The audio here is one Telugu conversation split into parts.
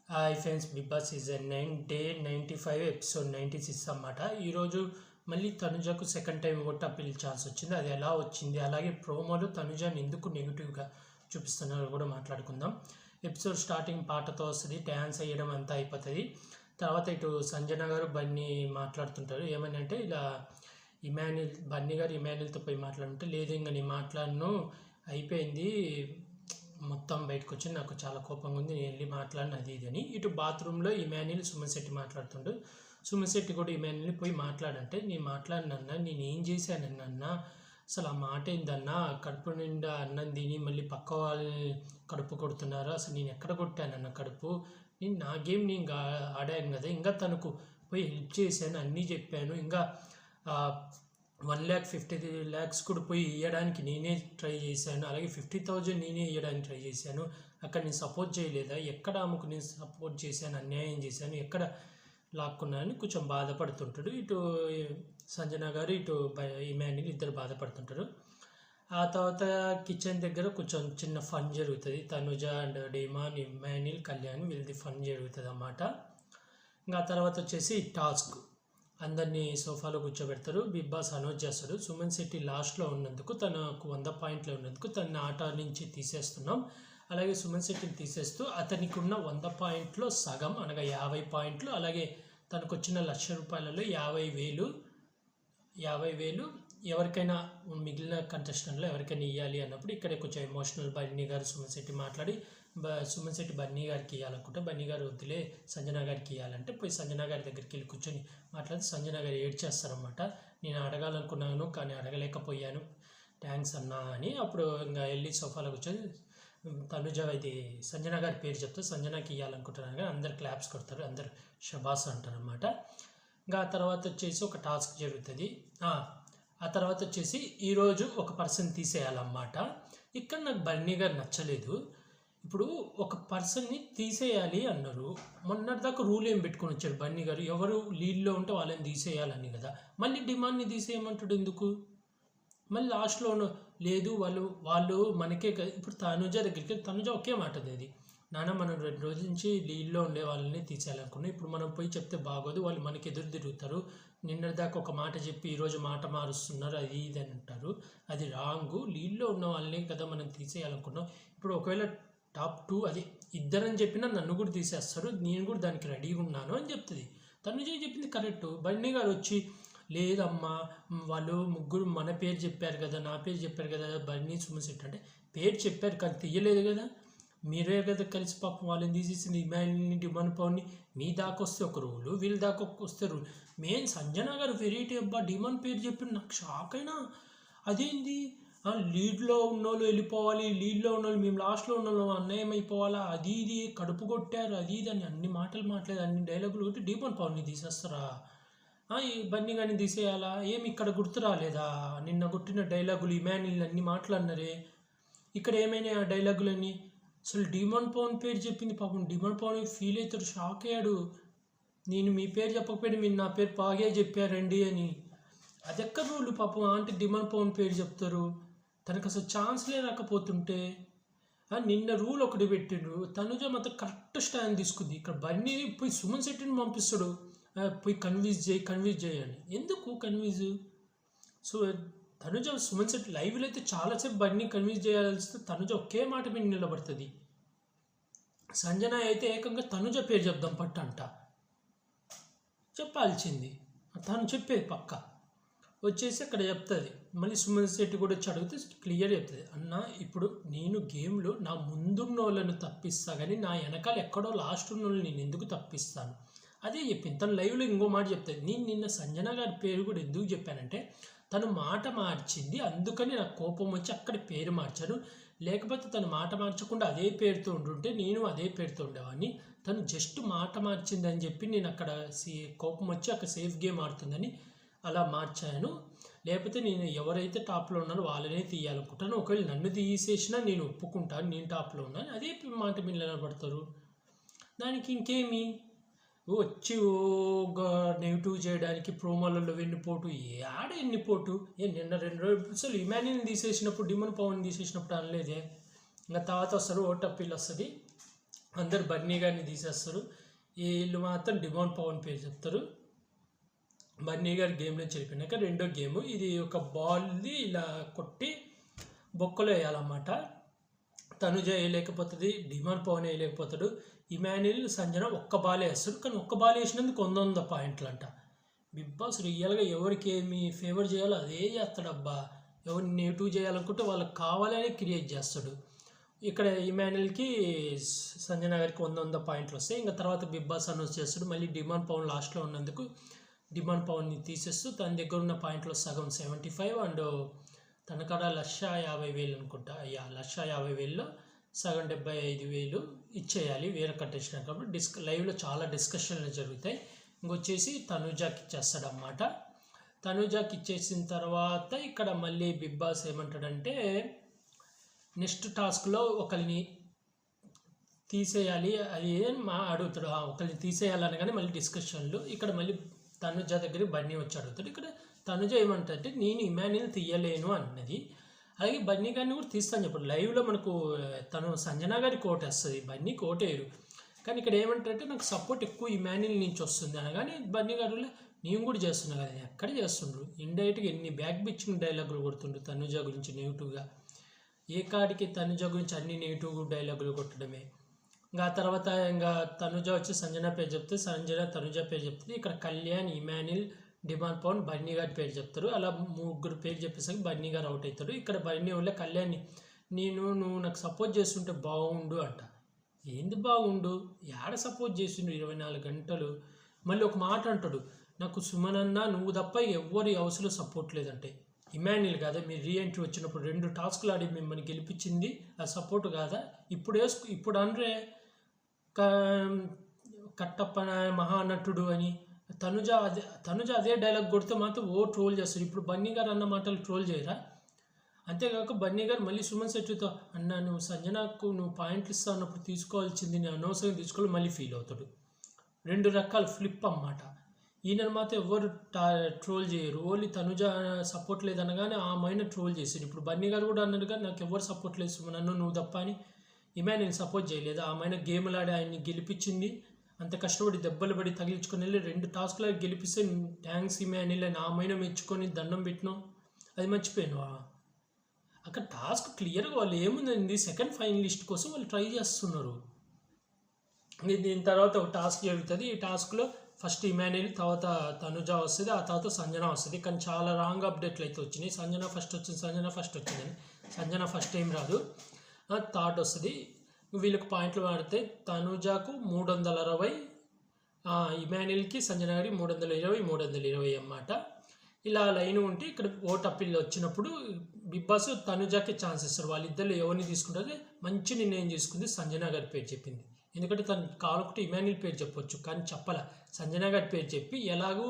Hi friends, Big Boss season 9 day 95 episode 96 అన్నమాట. ఈరోజు మళ్ళీ తనుజకు second time vote appeal chance వచ్చింది. అది ఎలా వచ్చింది, అలాగే ప్రోమోలో తనుజని ఎందుకు నెగిటివ్గా చూపిస్తున్నారో కూడా మాట్లాడుకుందాం. ఎపిసోడ్ స్టార్టింగ్ పాటతో వస్తుంది, డ్యాన్స్ వేయడం అంతా అయిపోతుంది. తర్వాత ఇటు సంజన గారు బన్నీ మాట్లాడుతుంటారు. ఏమని అంటే ఇలా బన్నీ గారు ఇమాన్యుల్తో పోయి మాట్లాడుతుంటే, లేదు ఇంకా నీ మాట్లాడను అయిపోయింది, మొత్తం బయటకు వచ్చి నాకు చాలా కోపంగా ఉంది, నేను వెళ్ళి మాట్లాడిన అది ఇది అని. ఇటు బాత్రూంలో ఇమాన్యుల్ సుమన్ శెట్టి మాట్లాడుతుండు. సుమన్ శెట్టి కూడా ఇమాన్యుల్ని పోయి మాట్లాడంటే, నేను మాట్లాడినన్నా, నేను ఏం చేశానన్నా, అసలు ఆ మాట ఏందన్నా, కడుపు నిండా అన్నం తిని మళ్ళీ పక్క వాళ్ళని కడుపు కొడుతున్నారు, అసలు నేను ఎక్కడ కొట్టానన్న కడుపు, నేను నా గేమ్ నేను ఆడాను కదా, ఇంకా తనకు పోయి హెల్ప్ చేశాను, అన్నీ చెప్పాను, ఇంకా 1,50,000 కూడా పోయి ఇవ్వడానికి నేనే ట్రై చేశాను, అలాగే 50,000 నేనే ఇవ్వడానికి ట్రై చేశాను, అక్కడ నేను సపోర్ట్ చేయలేదా, ఎక్కడ ఆమెకు నేను సపోర్ట్ చేశాను, అన్యాయం చేశాను, ఎక్కడ లాక్కున్నానని కొంచెం బాధపడుతుంటాడు. ఇటు సంజన గారు, ఇటు ఇమాన్యుల్ ఇద్దరు బాధపడుతుంటారు. ఆ తర్వాత కిచెన్ దగ్గర కొంచెం చిన్న ఫన్ జరుగుతుంది. Tanuja and demon, Emmanuel, Kalyan వీళ్ళది ఫన్ జరుగుతుంది అన్నమాట. ఇంకా తర్వాత వచ్చేసి టాస్క్, అందరినీ సోఫాలో కూర్చోబెడతారు. బిగ్ బాస్ అనౌన్స్ చేస్తాడు, సుమన్ శెట్టి లాస్ట్లో ఉన్నందుకు, తనకు 100 పాయింట్లు ఉన్నందుకు తన ఆట నుంచి తీసేస్తున్నాం, అలాగే సుమన్ శెట్టిని తీసేస్తూ అతనికి ఉన్న 100 పాయింట్లో సగం అనగా 50 పాయింట్లు, అలాగే తనకు వచ్చిన ₹1,00,000 50,000 ఎవరికైనా మిగిలిన కంటెస్టెంట్లో ఎవరికైనా ఇవ్వాలి అన్నప్పుడు ఇక్కడ కొంచెం ఎమోషనల్ బన్నీ గారు సుమన్ శెట్టి మాట్లాడి, సుమన్ శెట్టి బన్నీ గారికి ఇవ్వాలనుకుంటే బన్నీ గారు వద్దులే సంజన గారికి ఇవ్వాలంటే పోయి సంజన గారి దగ్గరికి వెళ్ళి కూర్చొని మాట్లాడి సంజన గారు ఏడ్చేస్తారనమాట. నేను అడగాలనుకున్నాను కానీ అడగలేకపోయాను, థ్యాంక్స్ అన్నా అని. అప్పుడు ఇంకా వెళ్ళి సోఫాలో కూర్చొని తనుజ ఇది సంజన గారి పేరు చెప్తే సంజనకి ఇవ్వాలనుకుంటున్నాను కానీ అందరు క్లాప్స్ కొడతారు, అందరు షబాస్ అంటారు అనమాట. ఇంకా ఆ తర్వాత వచ్చేసి ఒక టాస్క్ జరుగుతుంది. ఆ తర్వాత వచ్చేసి ఈరోజు ఒక పర్సన్ తీసేయాలన్నమాట. ఇక్కడ నాకు బన్నీ గారు నచ్చలేదు. ఇప్పుడు ఒక పర్సన్ని తీసేయాలి అన్నారు, మొన్నటిదాకా రూల్ ఏం పెట్టుకొని వచ్చారు బన్నీ గారు, ఎవరు లీడ్లో ఉంటే వాళ్ళని తీసేయాలని కదా, మళ్ళీ డిమాండ్ని తీసేయమంటాడు ఎందుకు? మళ్ళీ లాస్ట్లో లేదు వాళ్ళు మనకే కదా. ఇప్పుడు తనుజ దగ్గరికి తనుజ ఒకే మాట అది, నాన్న మనం 2 రోజుల నుంచి లీడ్లో ఉండే వాళ్ళని తీసేయాలనుకున్నాం, ఇప్పుడు మనం పోయి చెప్తే బాగోదు, వాళ్ళు మనకి ఎదురు తిరుగుతారు, నిన్నటిదాకా ఒక మాట చెప్పి ఈరోజు మాట మారుస్తున్నారు అది ఇది అని అంటారు, అది రాంగు, లీడ్లో ఉన్న వాళ్ళని కదా మనం తీసేయాలనుకున్నాం, ఇప్పుడు ఒకవేళ టాప్ 2 అది ఇద్దరని చెప్పినా నన్ను కూడా తీసేస్తారు, నేను కూడా దానికి రెడీగా ఉన్నాను అని చెప్తుంది. తనుజ చెప్పింది కరెక్టు. బన్నీ గారు వచ్చి లేదమ్మా వాళ్ళు ముగ్గురు మన పేరు చెప్పారు కదా, నా పేరు చెప్పారు కదా, బన్నీ సుమన్ శెట్టి అంటే పేరు చెప్పారు కానీ తీయలేదు కదా, మీరే కదా కలిసి పాపం వాళ్ళని తీసేసింది, ఇమాన్యుల్ని, డిమాండ్ పవర్ని. మీ దాకా వస్తే ఒక రూలు, వీళ్ళ దాకా వస్తే రూల్. మెయిన్ సంజన గారు వెరైటీ అబ్బా, డిమాండ్ పేరు చెప్పి నాకు షాక్ అయినా, అదేంది లీడ్లో ఉన్నోళ్ళు వెళ్ళిపోవాలి, లీడ్లో ఉన్నోళ్ళు మేము లాస్ట్లో ఉన్నోళ్ళు అన్యాయం అయిపోవాలా, అది ఇది కడుపు కొట్టారు అది ఇది అని అన్ని మాటలు మాట్లాడి అన్ని డైలాగులు కొట్టి డిమాండ్ పవర్ని తీసేస్తారా, ఈ బన్నీ కానీ తీసేయాలా, ఏమి ఇక్కడ గుర్తు రాలేదా నిన్న కొట్టిన డైలాగులు, ఇమాన్యుల్ అన్ని మాట్లాడినారే, ఇక్కడ ఏమైనా ఆ డైలాగులన్నీ? అసలు డిమాండ్ పవన్ పేరు చెప్పింది, పాపం డిమాండ్ పవన్ ఫీల్ అవుతాడు, షాక్ అయ్యాడు, నేను మీ పేరు చెప్పకపోయినా మీరు నా పేరు బాగే చెప్పారండి అని. అది ఎక్కడ రూలు పాపం, ఆంటీ డిమాండ్ పవన్ పేరు చెప్తారు, తనకు అసలు ఛాన్స్లే రాకపోతుంటే. నిన్న రూల్ ఒకటి పెట్టిండ్రు, తనుజ మాత్రం కరెక్ట్ స్టాండ్ తీసుకుంది, ఇక్కడ బన్నీ పోయి సుమన్ శెట్టిని పంపిస్తాడు, పోయి కన్విన్స్ చేయని. ఎందుకు కన్విన్స్? సో తనుజ సుమన్ శెట్టి లైవ్లో అయితే చాలాసేపు బన్నీ కన్విన్స్ చేయాల్సి, తనుజ ఒకే మాట మీద నిలబడుతుంది. సంజన అయితే ఏకంగా తనుజ పేరు చెప్దాం పట్టంట చెప్పాల్సింది, తను చెప్పేది పక్క వచ్చేసి అక్కడ చెప్తుంది. మళ్ళీ సుమన్ శెట్టి కూడా వచ్చి అడిగితే క్లియర్ చెప్తుంది, అన్న ఇప్పుడు నేను గేమ్లో నా ముందున్న వాళ్ళను తప్పిస్తా కానీ నా వెనకాల ఎక్కడో లాస్ట్ ఉన్న వాళ్ళు నేను ఎందుకు తప్పిస్తాను, అదే చెప్పింది. తను లైవ్లో ఇంకో మాట చెప్తుంది, నేను నిన్న సంజన గారి పేరు కూడా ఎందుకు చెప్పానంటే తను మాట మార్చింది అందుకని నాకు కోపం వచ్చి అక్కడ పేరు మార్చాను, లేకపోతే తను మాట మార్చకుండా అదే పేరుతో ఉంటుంటే నేను అదే పేరుతో ఉండేవాడిని, తను జస్ట్ మాట మార్చిందని చెప్పి నేను అక్కడ కోపం వచ్చి అక్కడ సేఫ్ గేమ్ ఆడుతుందని అలా మార్చాను, లేకపోతే నేను ఎవరైతే టాప్లో ఉన్నారో వాళ్ళనే తీయాలనుకుంటాను, ఒకవేళ నన్ను తీసేసినా నేను ఒప్పుకుంటాను, నేను టాప్లో ఉన్నాను, అదే మాట మీద నిలబడతారు. దానికి ఇంకేమి వచ్చి నెగిటివ్ చేయడానికి ప్రోమోలలో వెన్నుపోటు, ఆడ ఎన్నిపోటు, నిన్న 2 రోజులు ఇమాన్యుల్ని తీసేసినప్పుడు డిమాండ్ పవర్ని తీసేసినప్పుడు అనలేదే. ఇంకా తర్వాత వస్తారు ఓట్ అప్పీల్ వస్తుంది, అందరు బన్నీ గారిని తీసేస్తారు. వీళ్ళు మాత్రం డిమాండ్ పవన్ పేరు చెప్తారు. బన్నీ గారి గేమ్ నుంచి వెళ్ళిపోయినాక రెండో గేమ్, ఇది ఒక బాల్ది ఇలా కొట్టి బొక్కలో వేయాలన్నమాట. తనుజ వేయలేకపోతుంది, డిమాండ్ పవన్ వేయలేకపోతాడు. ఇమాన్యుల్ సంజన ఒక్క బాల్ వేస్తాడు, కానీ ఒక్క బాల్ వేసినందుకు 100 పాయింట్లు అంట. బిగ్ బాస్ రియల్గా ఎవరికి ఏమి ఫేవర్ చేయాలో అదే చేస్తాడు అబ్బా. ఎవరిని నెగిటివ్ చేయాలనుకుంటే వాళ్ళకి కావాలని క్రియేట్ చేస్తాడు. ఇక్కడ ఇమాన్యుల్కి సంజన గారికి 100 పాయింట్లు వస్తాయి. ఇంకా తర్వాత బిగ్ బాస్ అనౌన్స్ చేస్తాడు. మళ్ళీ డిమాండ్ పవన్ లాస్ట్లో ఉన్నందుకు డిమాండ్ పవన్ని తీసేస్తూ తన దగ్గర ఉన్న పాయింట్లో సగం 75 అండ్ తన కాడ 1,50,000 అనుకుంటా. 1,50,000లో సగం 75,000 ఇచ్చేయాలి వేరే కంటెస్టెంట్. కాబట్టి లైవ్లో చాలా డిస్కషన్లు జరుగుతాయి. ఇంకొచ్చేసి తనుజాకి ఇచ్చేస్తాడు అన్నమాట. తనుజాకి ఇచ్చేసిన తర్వాత ఇక్కడ మళ్ళీ బిగ్ బాస్ ఏమంటాడంటే నెక్స్ట్ టాస్క్లో ఒకరిని తీసేయాలి అది అడుగుతాడు. ఒకరిని తీసేయాలనగానే మళ్ళీ డిస్కషన్లు. ఇక్కడ మళ్ళీ తనుజ దగ్గరికి బన్నీ వచ్చి అడుగుతాడు. ఇక్కడ తనుజ ఏమంటే నేను ఇమాన్యుల్ తీయలేను అన్నది. అలాగే బన్నీ గారిని కూడా తీస్తాను చెప్పాడు. లైవ్లో మనకు తను సంజన గారి కోటేస్తుంది, బన్నీ కోటేయరు. కానీ ఇక్కడ ఏమంటారంటే నాకు సపోర్ట్ ఎక్కువ ఇమాన్యుల్ నుంచి వస్తుంది అనగానే బన్నీ గారు నేను కూడా చేస్తున్నా కదా, ఎక్కడ చేస్తుండ్రు. ఇండైరెక్ట్గా ఎన్ని బ్యాక్ బిచ్చింగ్ డైలాగులు కొడుతుండ్రు తనుజ గురించి నెగిటివ్గా. ఏ కాడికి తనుజ గురించి అన్ని నెగిటివ్ డైలాగులు కొట్టడమే. ఇంకా తర్వాత ఇంకా తనుజ వచ్చి సంజన పేరు చెప్తే సంజన తనుజ పేరు చెప్తుంది. ఇక్కడ కళ్యాణ్, ఇమాన్యుల్, డిమాండ్ పవన్, బన్నీ గారి పేరు చెప్తారు. అలా 3 పేరు చెప్పేసరికి బన్నీ గారు అవుట్ అవుతాడు. ఇక్కడ బన్నీ వల్ల కళ్యాణ్ నువ్వు నాకు సపోర్ట్ చేస్తుంటే బాగుండు అంట. ఏంది బాగుండు, ఏడ సపోర్ట్ చేసిండు 24 గంటలు. మళ్ళీ ఒక మాట అంటాడు, నాకు సుమన్ అన్న నువ్వు తప్ప ఎవరి హౌస్లో సపోర్ట్ లేదంటే. ఇమాన్యుల్ కాదా మీరు రీఎంట్రీ వచ్చినప్పుడు 2 టాస్కులు ఆడి మిమ్మల్ని గెలిపించింది, ఆ సపోర్ట్ కాదా? ఇప్పుడు అనరే కట్టప్ప మహానటుడు అని. తనుజ అదే డైలాగ్ కొడితే మాత్రం ట్రోల్ చేస్తారు. ఇప్పుడు బన్నీ గారు అన్న మాటలు ట్రోల్ చేయరా? అంతేకాక బన్నీ గారు మళ్ళీ సుమన్ శెట్టితో అన్న నువ్వు సంజనకు నువ్వు పాయింట్లు ఇస్తా అన్నప్పుడు తీసుకోవాల్సింది నేను అనవసరంగా తీసుకోవాలి మళ్ళీ ఫీల్ అవుతాడు. 2 రకాల ఫ్లిప్ అన్నమాట. ఈయనను మాత్రం ఎవరు ట్రోల్ చేయరు. ఓన్లీ తనుజ సపోర్ట్ లేదనగానే ఆమెను ట్రోల్ చేశారు. ఇప్పుడు బన్నీ గారు కూడా అన్నారు కానీ నాకు ఎవరు సపోర్ట్ లేదు నన్ను నువ్వు తప్ప అని. ఇమాన్యుల్ సపోర్ట్ చేయలేదు. ఆమె గేమ్లు ఆడి ఆయన్ని గెలిపించింది. అంత కష్టపడి దెబ్బలు పడి తగిలించుకొని వెళ్ళి 2 టాస్క్లు గెలిపిస్తే థ్యాంక్స్ ఇమాన్యుల్ అని ఆమెను మెచ్చుకొని దండం పెట్టినావు. అది మర్చిపోయాను. అక్కడ టాస్క్ క్లియర్గా వాళ్ళు ఏముందండి, సెకండ్ ఫైనలిస్ట్ కోసం వాళ్ళు ట్రై చేస్తున్నారు. దీని తర్వాత ఒక టాస్క్ జరుగుతుంది. ఈ టాస్క్లో ఫస్ట్ ఇమాన్యుల్, తర్వాత తనుజ వస్తుంది, ఆ తర్వాత సంజన వస్తుంది. కానీ చాలా రాంగ్ అప్డేట్లు అయితే వచ్చినాయి. సంజన ఫస్ట్ వచ్చిందని. సంజన ఫస్ట్ టైం రాదు, థర్డ్ వస్తుంది. వీళ్ళకి పాయింట్లు వాడితే తనుజకు 360, ఇమాన్యుల్కి సంజన గారి 320 అన్నమాట. ఇలా లైన్ ఉంటే ఇక్కడ ఓట్ అప్పీల్ వచ్చినప్పుడు బిగ్ బాస్ తనుజాకి ఛాన్స్ ఇస్తారు. వాళ్ళిద్దరు ఎవరిని తీసుకుంటారు, మంచి నిర్ణయం తీసుకుంది సంజన గారి పేరు చెప్పింది. ఎందుకంటే తను కావాలంటే ఇమాన్యుల్ పేరు చెప్పొచ్చు, కానీ చెప్పాల. సంజన గారి పేరు చెప్పి ఎలాగూ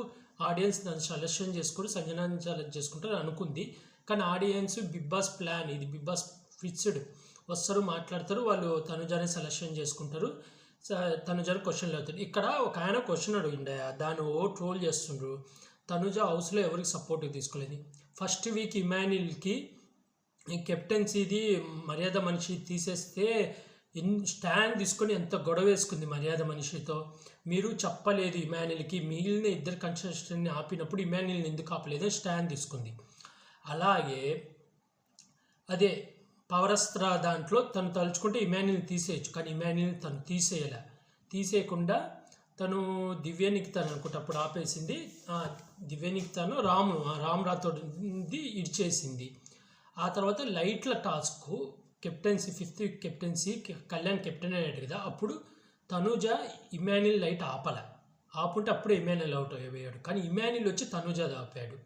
ఆడియన్స్ నన్ను సెలెక్షన్ చేసుకుని సంజనాన్ని సెలెక్ట్ చేసుకుంటారు అనుకుంది. కానీ ఆడియన్స్ బిగ్ బాస్ ప్లాన్ ఇది, బిగ్ బాస్ ఫిక్స్డ్ వస్తారు, మాట్లాడతారు, వాళ్ళు తనుజాని సెలెక్షన్ చేసుకుంటారు. తనుజాని క్వశ్చన్లు అవుతారు. ఇక్కడ ఒక ఆయన క్వశ్చన్ అడిగిండే, దాన్ని ట్రోల్ చేస్తుండ్రు. తనుజ హౌస్లో ఎవరికి సపోర్ట్ తీసుకోలేదు. ఫస్ట్ వీక్ ఇమాన్యుల్కి కెప్టెన్సీది మర్యాద మనిషి తీసేస్తే స్టాండ్ తీసుకొని ఎంత గొడవ వేసుకుంది మర్యాద మనిషితో. మీరు చెప్పలేదు ఇమాన్యుల్కి, మిగిలిన 2 కంటెస్టెంట్ని ఆపినప్పుడు ఇమాన్యుల్ని ఎందుకు ఆపలేదు స్టాండ్ తీసుకుంది. అలాగే అదే పవరస్త్ర దాంట్లో తను తలుచుకుంటే ఇమాన్యుల్ని తీసేయచ్చు, కానీ ఇమాన్యుల్ని తను తీసేయకుండా తను దివ్యనికితాను అనుకుంటే అప్పుడు ఆపేసింది. దివ్యనికితాను రామ్ రాథోడ్ది ఇడిచేసింది. ఆ తర్వాత లైట్ల task captaincy 5th captaincy Kalyan captain అయ్యాడు కదా, అప్పుడు తనుజ ఇమాన్యుల్ లైట్ ఆపుంటే అప్పుడే ఇమాన్యుల్ అవుట్ అయ్యాడు. కానీ ఇమాన్యుల్ వచ్చి తనుజ ఆపాడు.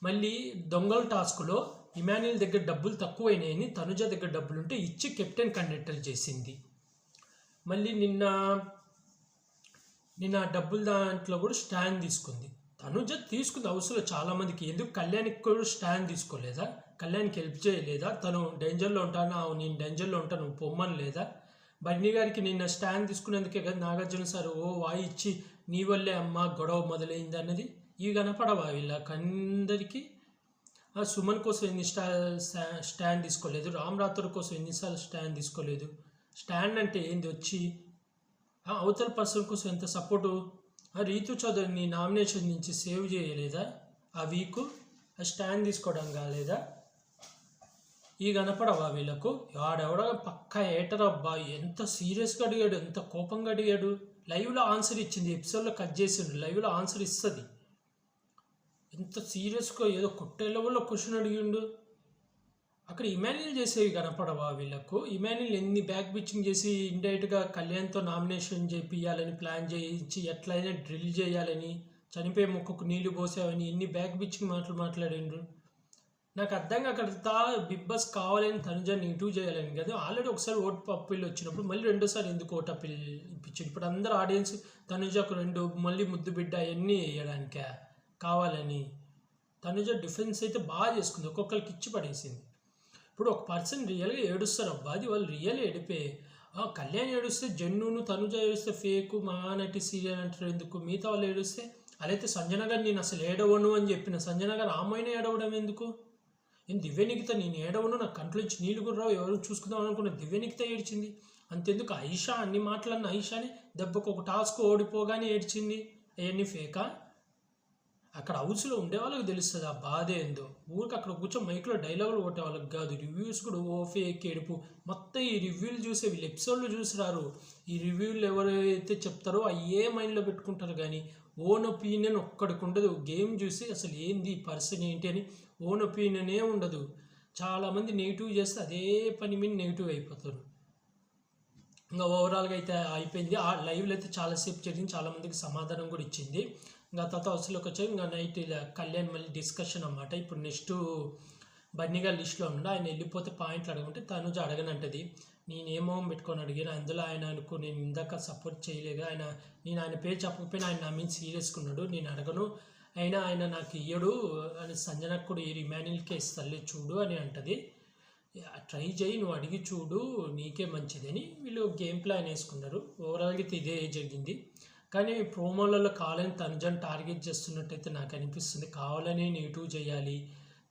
మళ్ళీ దొంగల టాస్క్లో ఇమాన్యుల్ దగ్గర డబ్బులు తక్కువైనాయని తనుజ దగ్గర డబ్బులుంటే ఇచ్చి కెప్టెన్ కండక్టర్ చేసింది. మళ్ళీ నిన్న డబ్బులు దాంట్లో కూడా స్టాండ్ తీసుకుంది. తనుజ తీసుకుంది హౌస్లో చాలామందికి. ఎందుకు కళ్యాణ్కి కూడా స్టాండ్ తీసుకోలేదా? కళ్యాణ్కి హెల్ప్ చేయలేదా? తను డేంజర్లో ఉంటాను, నేను డేంజర్లో ఉంటాను, నువ్వు పొమ్మని లేదా? బన్నీ గారికి నిన్న స్టాండ్ తీసుకునేందుకే కదా నాగార్జున సార్ వాయి ఇచ్చి నీ వల్లే అమ్మ గొడవ మొదలైంది అన్నది. ఇవి కనపడవా వీళ్ళకందరికీ? సుమన్ కోసం ఎన్ని స్టాండ్ తీసుకోలేదు, రామ్ రాథోడ్ కోసం ఎన్నిసార్లు స్టాండ్ తీసుకోలేదు. స్టాండ్ అంటే ఏంది వచ్చి అవతల పర్సన్ కోసం ఎంత సపోర్టు. రీతు చౌదరిని నామినేషన్ నుంచి సేవ్ చేయలేదా ఆ వీక్? ఆ స్టాండ్ తీసుకోవడం కాలేదా? ఈ కనపడవా వీళ్ళకు? వాడెవడ పక్కా ఏటర్ అబ్బా, ఎంత సీరియస్గా అడిగాడు, ఎంత కోపంగా అడిగాడు. లైవ్లో ఆన్సర్ ఇచ్చింది, ఎపిసోడ్లో కట్ చేసిండు, లైవ్లో ఆన్సర్ ఇస్తుంది. ఎంత సీరియస్గా ఏదో కొట్టే లెవెల్లో క్వశ్చన్ అడిగిండు. అక్కడ ఇమాన్యుల్ చేసేవి కనపడవా వీళ్ళకు? ఇమాన్యుల్ ఎన్ని బ్యాక్ బిచ్చింగ్ చేసి ఇండైరెక్ట్గా కళ్యాణ్తో నామినేషన్ చేపియాలని ప్లాన్ చేయించి ఎట్లయినా డ్రిల్ చేయాలని, చనిపోయే మొక్కకు నీళ్లు పోసావని ఎన్ని బ్యాక్ బిచ్చింగ్ మాట్లాడిండ్రు. నాకు అర్థంగా అక్కడ బిగ్ బాస్ కావాలని తనుజాన్ని ఇంటూ చేయాలని కదా. ఆల్రెడీ ఒకసారి ఓటు అప్పీల్ వచ్చినప్పుడు మళ్ళీ రెండోసారి ఎందుకు ఓటు అప్పీల్ ఇప్పించాడు? ఇప్పుడు అందరు ఆడియన్స్ తనుజకు మళ్ళీ ముద్దు బిడ్డ అవన్నీ వేయడానికే కావాలని. తనుజ డిఫెన్స్ అయితే బాగా చేసుకుంది, ఒక్కొక్కరికి ఇచ్చి పడేసింది. ఇప్పుడు ఒక పర్సన్ రియల్గా ఏడుస్తారు అబ్బా, అది వాళ్ళు రియల్ ఏడిపే. కళ్యాణ్ ఏడుస్తే జెన్యును, తనుజ ఏడుస్తే ఫేకు, మహానటి సీరియల్ అంటారు ఎందుకు? మిగతా వాళ్ళు ఏడుస్తే అలైతే సంజన గారు నేను అసలు ఏడవను అని చెప్పిన సంజన గారు ఆమెన ఏడవడం ఎందుకు? దివ్యనికిత నేను ఏడవను, నాకు కంట్లోంచి నీళ్ళు కూడా రావు, ఎవరు చూసుకుందాం అనుకున్న దివ్యనికిత ఏడ్చింది. అంతెందుకు ఐషా అన్ని మాటలన్న ఐషాని దెబ్బకు ఒక టాస్క్ ఓడిపోగానే ఏడ్చింది. అవన్నీ ఫేకా? అక్కడ హౌస్లో ఉండే వాళ్ళకి తెలుస్తుంది ఆ బాధ ఏందో. ఊరికి అక్కడ కూర్చొని మైక్లో డైలాగులు కొట్టే వాళ్ళకి కాదు, రివ్యూస్ కూడా ఓ ఫేక్ ఏడుపు. మొత్తం ఈ రివ్యూలు చూసే వీళ్ళు ఎపిసోడ్లు చూసిరారు. ఈ రివ్యూలు ఎవరైతే చెప్తారో అయ్యే మైండ్లో పెట్టుకుంటారు, కానీ ఓన్ ఒపీనియన్ ఒక్కడికి ఉండదు. గేమ్ చూసి అసలు ఏంది పర్సన్ ఏంటి అని ఓన్ ఒపీనియనే ఉండదు. చాలామంది నెగిటివ్ చేస్తే అదే పని మీద నెగిటివ్ అయిపోతారు. ఇంకా ఓవరాల్గా అయితే అయిపోయింది. ఆ లైవ్లో అయితే చాలాసేపు జరిగింది, చాలామందికి సమాధానం కూడా ఇచ్చింది. ఇంకా తర్వాత హౌస్లోకి వచ్చాయి. ఇంకా నైట్ ఇలా కళ్యాణ్ మళ్ళీ డిస్కషన్ అన్నమాట. ఇప్పుడు నెక్స్ట్ బన్నీగా లిస్ట్లో ఉన్నాడు, ఆయన వెళ్ళిపోతే పాయింట్లు అడగమంటే తనుజ అడగనంటది. నేనేమో పెట్టుకొని అడిగాను, అందులో ఆయన అనుకో నేను ఇందాక సపోర్ట్ చేయలేదు, నేను ఆయన పేరు చెప్పకపోయినా ఆయన నా మీద సీరియస్గా ఉన్నాడు, నేను అడగను, అయినా ఆయన నాకు ఇయ్యడు అని సంజనకు కూడా ఇమాన్యుల్కే ఇస్తాలే చూడు అని అంటది. ట్రై చేయి, నువ్వు అడిగి చూడు, నీకే మంచిదని వీళ్ళు గేమ్ ప్లాన్ వేసుకున్నారు. ఓవరాల్గా అయితే ఇదే జరిగింది. కానీ ప్రోమోలలో కావాలని తనుజాని టార్గెట్ చేస్తున్నట్టయితే నాకు అనిపిస్తుంది. కావాలని నెగిటివ్ చేయాలి,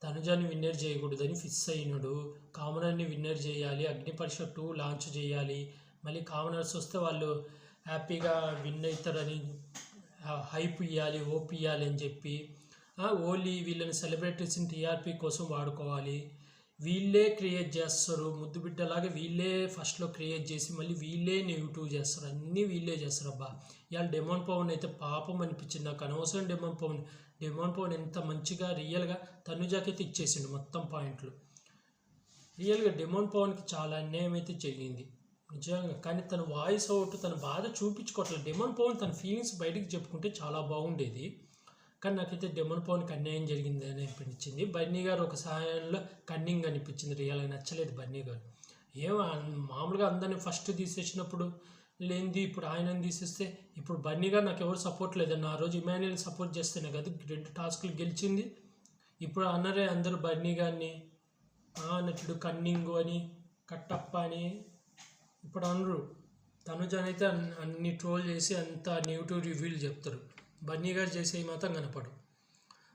తనుజాని విన్నర్ చేయకూడదని ఫిక్స్ అయినాడు. కామనర్ని విన్నర్ చేయాలి, అగ్నిపరీక్ష 2 లాంచ్ చేయాలి, మళ్ళీ కామనర్స్ వస్తే వాళ్ళు హ్యాపీగా విన్ అవుతారని హైప్ ఇవ్వాలి, ఓప్ ఇవ్వాలి అని చెప్పి ఓన్లీ వీళ్ళని సెలబ్రిటీస్ని టీఆర్పీ కోసం వాడుకోవాలి. వీళ్ళే క్రియేట్ చేస్తారు, ముద్దు బిడ్డలాగా వీళ్ళే ఫస్ట్లో క్రియేట్ చేసి మళ్ళీ వీళ్ళే నెగిటివ్ చేస్తారు, అన్నీ వీళ్ళే చేస్తారు. అబ్బా ఇవాళ డెమోన్ పవన్ అయితే పాపం అనిపించింది నాకు. అనవసరం డెమోన్ పవన్ ఎంత మంచిగా రియల్గా తనుజాకైతే ఇచ్చేసిండు మొత్తం పాయింట్లు. రియల్గా డెమోన్ పవన్కి చాలా అన్యాయం అయితే జరిగింది నిజంగా. కానీ తన వాయిస్ అవుట్, తన బాధ చూపించుకోవట్లేదు. డెమోన్ పవన్ తన ఫీలింగ్స్ బయటికి చెప్పుకుంటే చాలా బాగుండేది. కానీ నాకైతే డెమోన్ పవన్కి అన్యాయం జరిగింది అని అనిపించింది. బన్నీ గారు ఒక సాయంలో కన్నింగ్ అనిపించింది, రియల్గా నచ్చలేదు బన్నీ గారు. మామూలుగా అందరినీ ఫస్ట్ తీసేసినప్పుడు లేనిది ఇప్పుడు ఆయనని తీసేస్తే ఇప్పుడు బన్నీ గారు నాకు ఎవరు సపోర్ట్ లేదన్న. ఆ రోజు ఇమాన్యుల్ సపోర్ట్ చేస్తేనే కదా 2 టాస్కులు గెలిచింది. ఇప్పుడు అన్నరే అందరూ బన్నీ గారిని నటుడు కన్నింగు అని, కట్టప్ప అని ఇప్పుడు అనరు. తనుజాని అయితే అన్ని ట్రోల్ చేసి అంత నెగిటివ్ రివ్యూలు చెప్తారు. బన్నీ గారు చేసేవి మాత్రం కనపడు.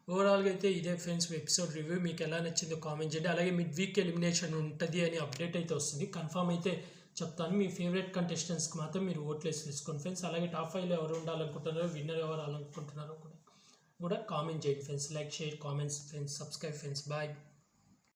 ఓవరాల్గా అయితే ఇదే ఫ్రెండ్స్ ఎపిసోడ్ రివ్యూ. మీకు ఎలా నచ్చిందో కామెంట్ చేయండి. అలాగే మిడ్ వీక్ ఎలిమినేషన్ ఉంటుంది అని అప్డేట్ అయితే వస్తుంది, కన్ఫామ్ అయితే చెప్తాను. మీ ఫేవరెట్ కంటెస్టెంట్స్కి మాత్రం మీరు ఓట్లేసి తీసుకోండి ఫ్రెండ్స్. అలాగే టాప్ 5లో ఎవరు ఉండాలనుకుంటున్నారో, విన్నర్ ఎవరు అనుకుంటున్నారో కూడా కామెంట్ చేయండి friends. Like, share, comments friends, subscribe friends. Bye.